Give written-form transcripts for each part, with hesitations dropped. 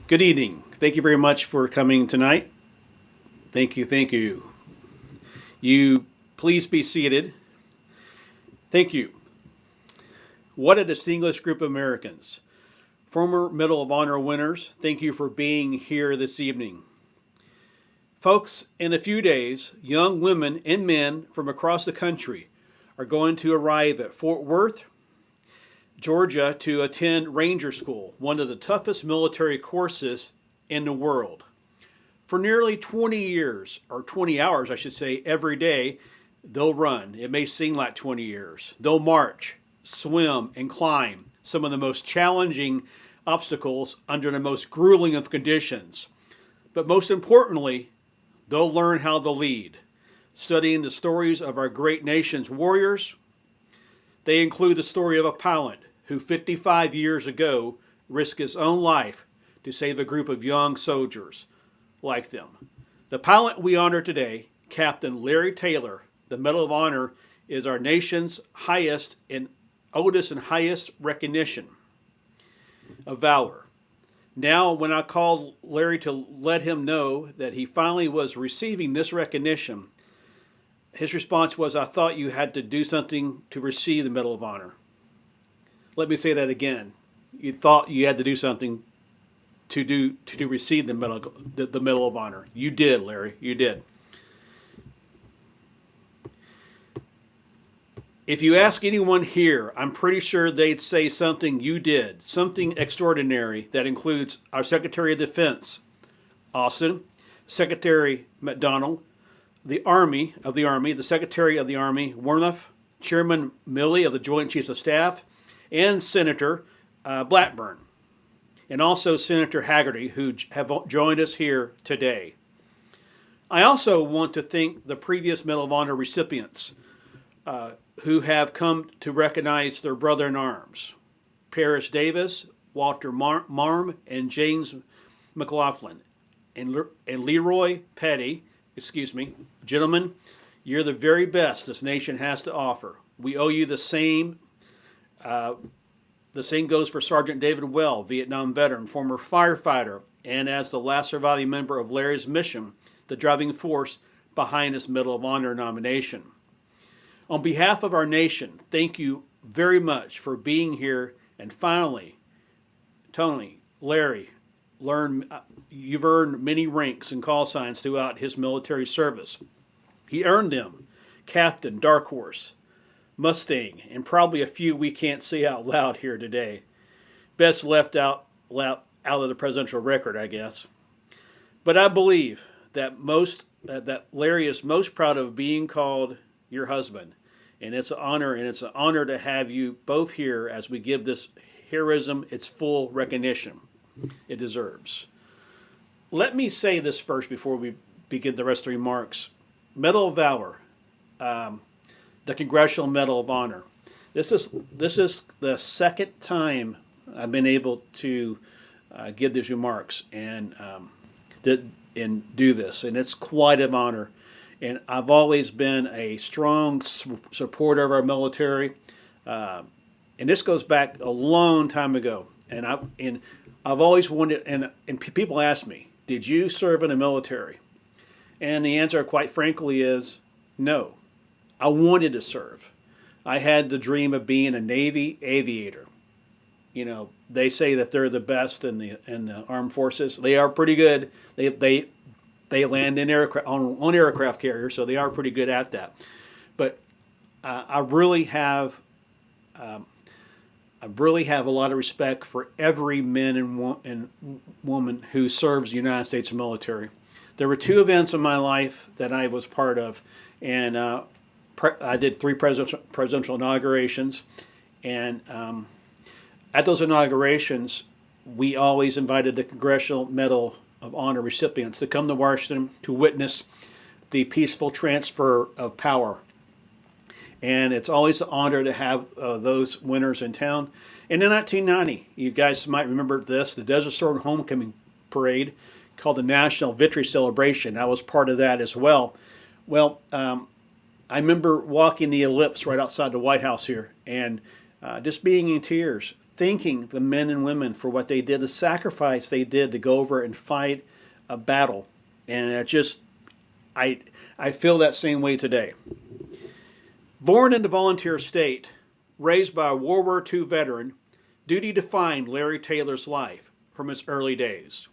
Good evening. Thank you very much for coming tonight. Thank you, thank you. You please be seated. Thank you. What a distinguished group of Americans. Former Medal of Honor winners, thank you for being here this evening. Folks, in a few days, young women and men from across the country are going to arrive at Fort Worth, Georgia to attend Ranger School, one of the toughest military courses in the world. For nearly 20 years, or 20 hours, I should say, every day, they'll run. It may seem like 20 years. They'll march, swim, and climb some of the most challenging obstacles under the most grueling of conditions. But most importantly, they'll learn how to lead, studying the stories of our great nation's warriors. They include the story of a pilot who 55 years ago risked his own life to save a group of young soldiers like them. The pilot we honor today, Captain Larry Taylor, the Medal of Honor, is our nation's highest and oldest and highest recognition of valor. Now, when I called Larry to let him know that he finally was receiving this recognition, his response was, "I thought you had to do something to receive the Medal of Honor." Let me say that again. You thought you had to do something to receive the Medal of Honor. You did, Larry. You did. If you ask anyone here, I'm pretty sure they'd say something you did, something extraordinary that includes our Secretary of Defense, Austin, Secretary McDonald, the Army, the Secretary of the Army, Warnoff, Chairman Milley of the Joint Chiefs of Staff, and Senator Blackburn, and also Senator Haggerty, who have joined us here today. I also want to thank the previous Medal of Honor recipients who have come to recognize their brother in arms, Paris Davis, Walter Marm, and James McLaughlin, and Leroy Petty. Excuse me, gentlemen, you're the very best this nation has to offer. We owe you the same. The same goes for Sergeant David Well, Vietnam veteran, former firefighter, and as the last surviving member of Larry's mission, the driving force behind his Medal of Honor nomination. On behalf of our nation, thank you very much for being here. And finally, Tony, Larry, you've earned many ranks and call signs throughout his military service. He earned them: Captain, Dark Horse, Mustang, and probably a few we can't say out loud here today. Best left out of the presidential record, I guess. But I believe that that Larry is most proud of being called your husband, and it's an honor to have you both here as we give this heroism its full recognition it deserves. Let me say this first before we begin the rest of the remarks. Medal of Valor, the Congressional Medal of Honor. This is the second time I've been able to give these remarks and do this, and it's quite an honor. And I've always been a strong supporter of our military, and this goes back a long time ago. And I've always wanted, and people ask me, "Did you serve in the military?" And the answer, quite frankly, is no. I wanted to serve. I had the dream of being a Navy aviator. You know, they say that they're the best in the armed forces. They are pretty good. They land in on aircraft carriers, so they are pretty good at that. But I really have a lot of respect for every man and woman who serves the United States military. There were two events in my life that I was part of, and I did 3 presidential inaugurations, and at those inaugurations, we always invited the Congressional Medal of Honor recipients to come to Washington to witness the peaceful transfer of power. And it's always an honor to have those winners in town. And in 1990, you guys might remember this, the Desert Storm Homecoming Parade called the National Victory Celebration. I was part of that as well. Well, I remember walking the ellipse right outside the White House here and just being in tears, thanking the men and women for what they did, the sacrifice they did to go over and fight a battle. And it just, I feel that same way today. Born in the volunteer state, raised by a World War II veteran, duty defined Larry Taylor's life from his early days.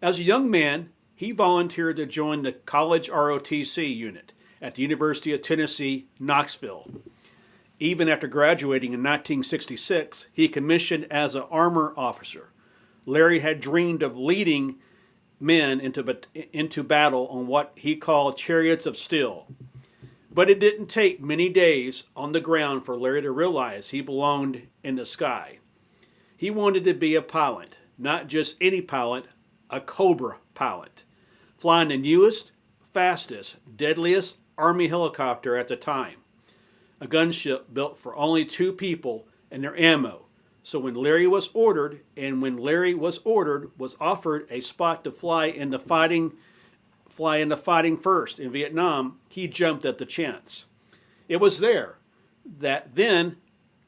As a young man, he volunteered to join the college ROTC unit at the University of Tennessee, Knoxville. Even after graduating in 1966, he commissioned as an armor officer. Larry had dreamed of leading men into battle on what he called chariots of steel. But it didn't take many days on the ground for Larry to realize he belonged in the sky. He wanted to be a pilot, not just any pilot, a Cobra pilot, flying the newest, fastest, deadliest Army helicopter at the time, a gunship built for only 2 people and their ammo. So when Larry was ordered, was offered a spot to fly in the fighting first in Vietnam, he jumped at the chance. It was there that then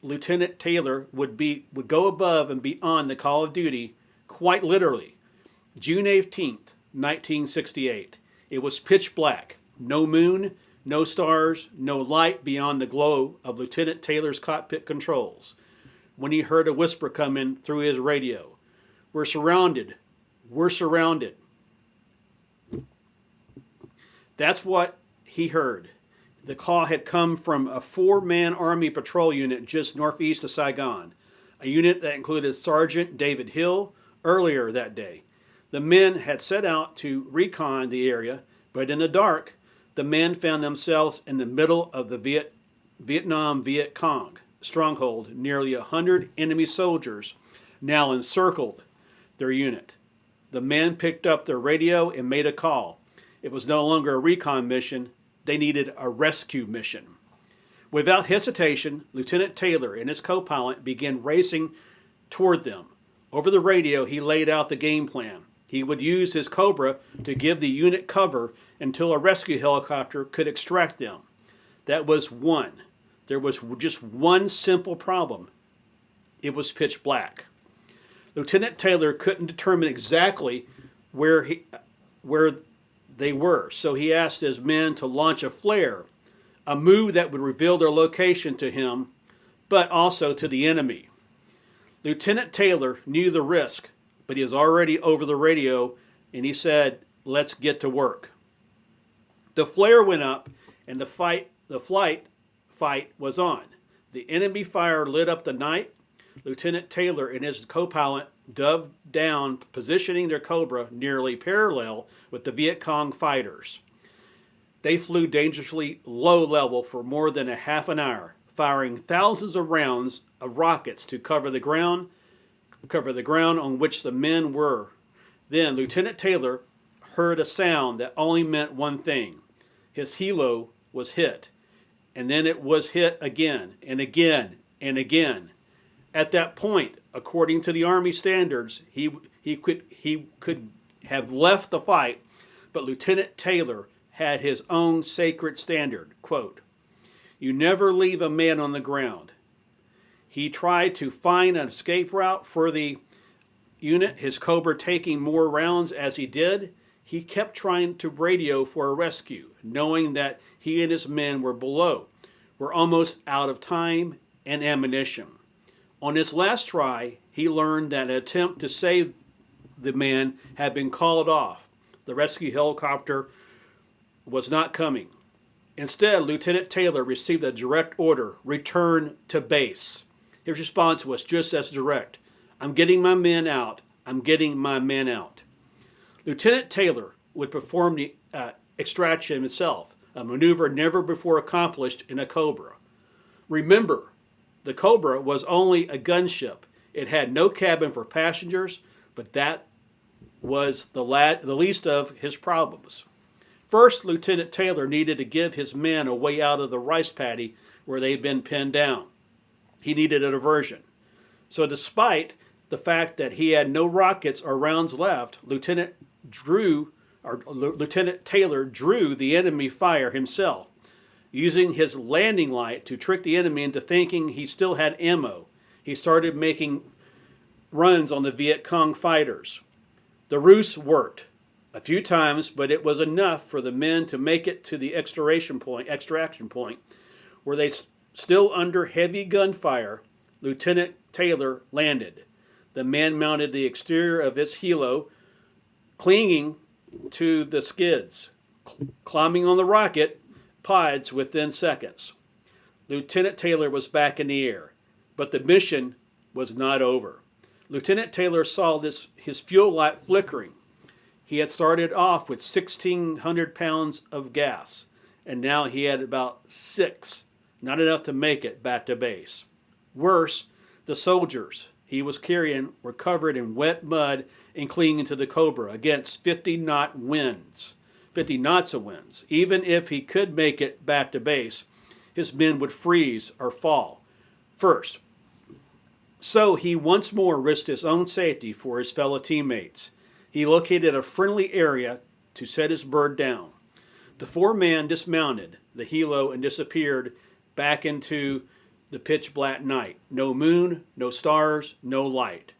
Lieutenant Taylor would go above and beyond the call of duty, quite literally. June 18th, 1968. It was pitch black, no moon, no stars, no light beyond the glow of Lieutenant Taylor's cockpit controls, when he heard a whisper come in through his radio. "We're surrounded. We're surrounded." That's what he heard. The call had come from a 4-man Army patrol unit just northeast of Saigon, a unit that included Sergeant David Hill earlier that day. The men had set out to recon the area, but in the dark, the men found themselves in the middle of the Vietnam Viet Cong stronghold. Nearly 100 enemy soldiers now encircled their unit. The men picked up their radio and made a call. It was no longer a recon mission. They needed a rescue mission. Without hesitation, Lieutenant Taylor and his co-pilot began racing toward them. Over the radio, he laid out the game plan. He would use his Cobra to give the unit cover until a rescue helicopter could extract them. That was one. There was just one simple problem. It was pitch black. Lieutenant Taylor couldn't determine exactly where they were, so he asked his men to launch a flare, a move that would reveal their location to him, but also to the enemy. Lieutenant Taylor knew the risk, but he was already over the radio, and he said, "Let's get to work." The flare went up, and the fight was on. The enemy fire lit up the night. Lieutenant Taylor and his co-pilot dove down, positioning their Cobra nearly parallel with the Viet Cong fighters. They flew dangerously low level for more than a half an hour, firing thousands of rounds of rockets to cover the ground on which the men were. Then Lieutenant Taylor heard a sound that only meant one thing. His helo was hit, and then it was hit again and again and again. At that point, according to the Army standards, he could have left the fight, but Lieutenant Taylor had his own sacred standard. Quote, "You never leave a man on the ground." He tried to find an escape route for the unit, his Cobra taking more rounds as he did. He kept trying to radio for a rescue, knowing that he and his men were almost out of time and ammunition. On his last try, he learned that an attempt to save the man had been called off. The rescue helicopter was not coming. Instead, Lieutenant Taylor received a direct order: return to base. His response was just as direct: "I'm getting my men out. I'm getting my men out." Lieutenant Taylor would perform the extraction himself, a maneuver never before accomplished in a Cobra. Remember, the Cobra was only a gunship. It had no cabin for passengers, but that was the least of his problems. First, Lieutenant Taylor needed to give his men a way out of the rice paddy where they'd been pinned down. He needed a diversion. So despite the fact that he had no rockets or rounds left, Lieutenant Taylor drew the enemy fire himself, using his landing light to trick the enemy into thinking he still had ammo. he started making runs on the Viet Cong fighters. The ruse worked a few times, but it was enough for the men to make it to the extraction point, where they still under heavy gunfire. Lieutenant Taylor landed. The man mounted the exterior of his helo, clinging to the skids, climbing on the rocket pods within seconds. Lieutenant Taylor was back in the air, but the mission was not over. Lieutenant Taylor saw his fuel light flickering. He had started off with 1,600 pounds of gas, and now he had about 6, not enough to make it back to base. Worse, the soldiers he was carrying were covered in wet mud and clinging to the Cobra against 50 knots of winds. Even if he could make it back to base, his men would freeze or fall first. So he once more risked his own safety for his fellow teammates. He located a friendly area to set his bird down. The 4-man dismounted the helo and disappeared back into the pitch black night. No moon, no stars, no light.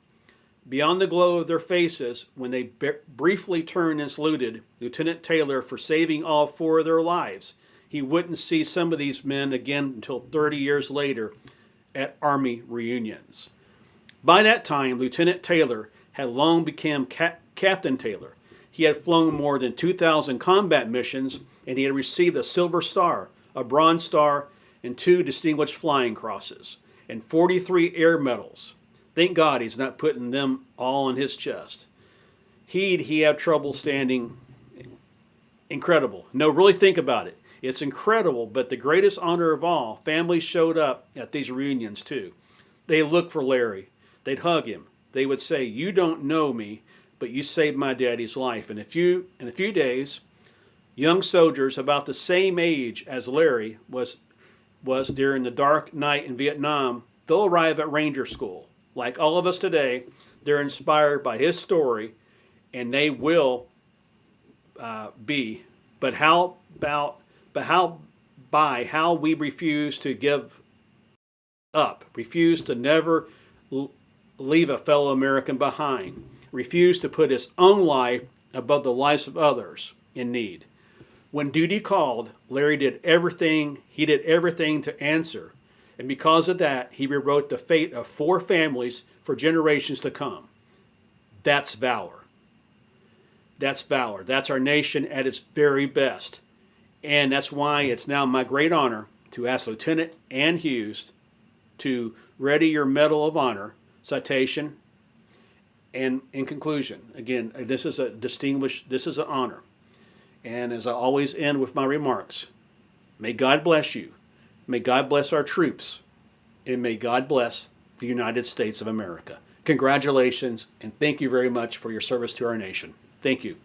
Beyond the glow of their faces, when they briefly turned and saluted Lieutenant Taylor for saving all 4 of their lives, he wouldn't see some of these men again until 30 years later at Army reunions. By that time, Lieutenant Taylor had long become Captain Taylor. He had flown more than 2,000 combat missions, and he had received a Silver Star, a Bronze Star, and 2 Distinguished Flying Crosses, and 43 air medals. Thank God he's not putting them all on his chest. He had trouble standing. Incredible. No, really think about it. It's incredible, but the greatest honor of all, families showed up at these reunions too. They looked for Larry. They'd hug him. They would say, "You don't know me, but you saved my daddy's life." In a few days, young soldiers about the same age as Larry was during the dark night in Vietnam, they'll arrive at Ranger School. Like all of us today, they're inspired by his story, and they will be. But how we refuse to give up, refuse to never leave a fellow American behind, refuse to put his own life above the lives of others in need. When duty called, Larry did everything. He did everything to answer. And because of that, he rewrote the fate of 4 families for generations to come. That's valor. That's valor. That's our nation at its very best. And that's why it's now my great honor to ask Lieutenant Ann Hughes to ready your Medal of Honor citation. And in conclusion, again, this is an honor. And as I always end with my remarks, may God bless you. May God bless our troops. And may God bless the United States of America. Congratulations, and thank you very much for your service to our nation. Thank you.